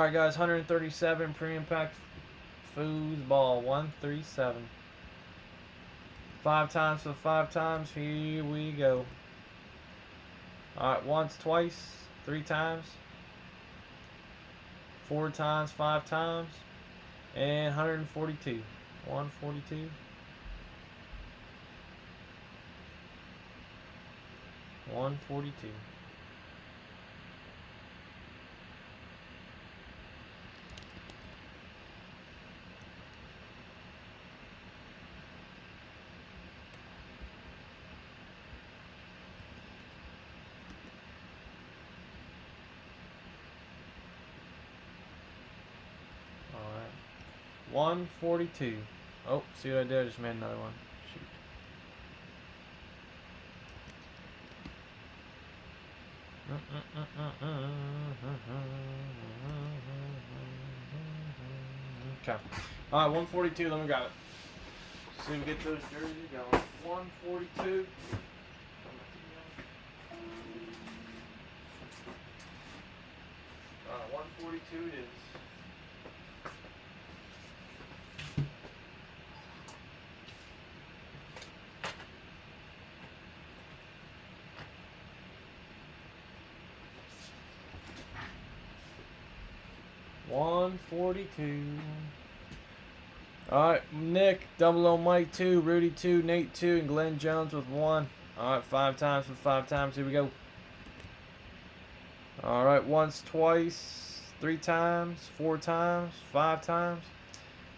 Alright, guys, 137 premium pack foosball 137. 5 times for 5 times. Here we go. Alright, once, twice, 3 times, 4 times, 5 times, and 142. 142. 142. Alright. 142. Oh, see what I did? I just made another one. Shoot. Okay. Alright, 142. Then we got it. See if we get those jerseys going. 142. Alright, 142 it is. $142. Alright, Nick, Double O Mike 2, Rudy 2, Nate 2, and Glenn Jones with 1. Alright, 5 times for 5 times. Here we go. Alright, once, twice, 3 times, 4 times, 5 times.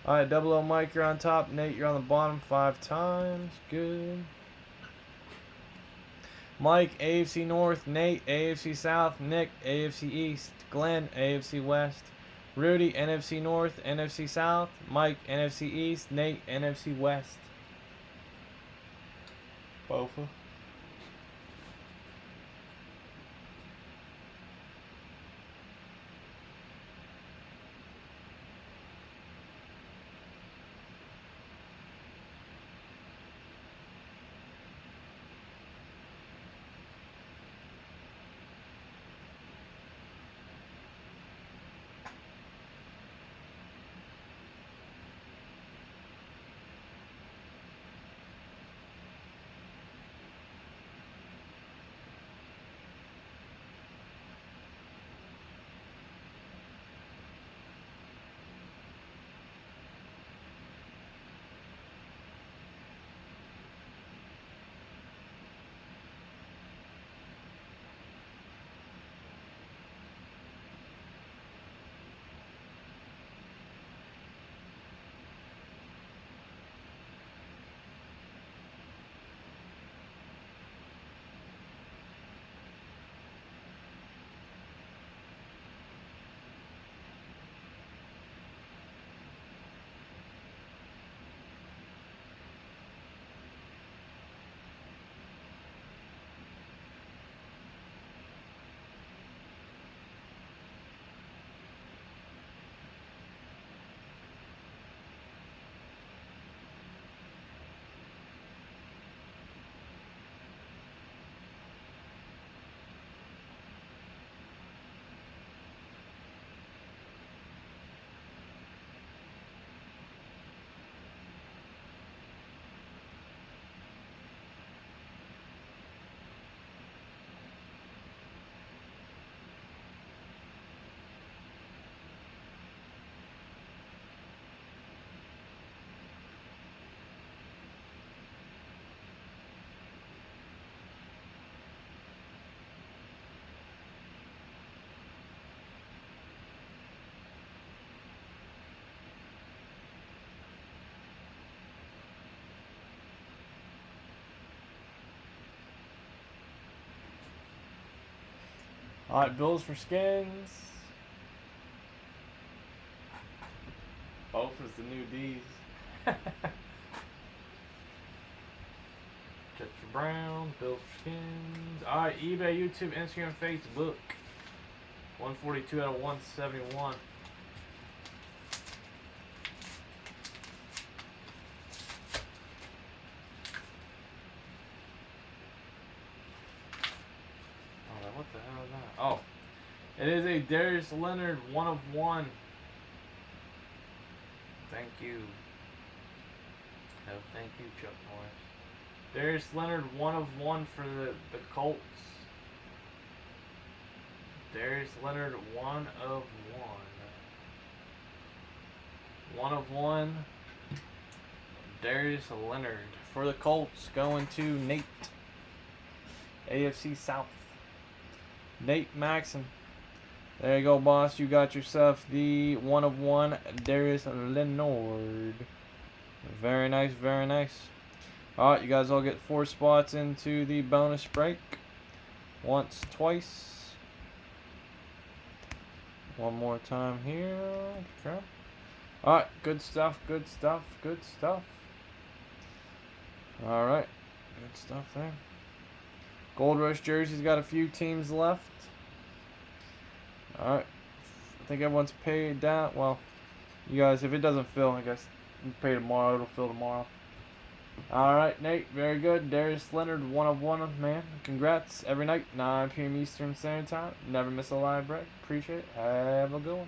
Alright, Double O Mike, you're on top. Nate, you're on the bottom 5 times. Good. Mike, AFC North. Nate, AFC South. Nick, AFC East. Glenn, AFC West. Rudy, NFC North, NFC South. Mike, NFC East. Nate, NFC West. Bofa. Alright, Bills for skins. Both is the new D's. Jets for Brown, Bills for skins. Alright, eBay, YouTube, Instagram, Facebook. 142 out of 171. What the hell is that? Oh, It is a Darius Leonard 1 of 1. Thank you. Oh, thank you, Chuck Norris. Darius Leonard 1 of 1 for the Colts. Darius Leonard 1 of 1. 1 of 1. Darius Leonard for the Colts, going to Nate. AFC South. Nate Maxon. There you go, boss. You got yourself the 1 of 1 Darius Leonard. Very nice, very nice. Alright, you guys all get 4 spots into the bonus break. Once, twice. One more time here. Okay. Alright, good stuff, good stuff, good stuff. Alright, good stuff there. Gold Rush jerseys got a few teams left. Alright, I think everyone's paid down. Well, you guys, if it doesn't fill, I guess you pay tomorrow, it'll fill tomorrow. Alright, Nate, very good. Darius Leonard, 1 of 1, man. Congrats. Every night, 9 p.m. Eastern Standard Time. Never miss a live break. Appreciate it. Have a good one.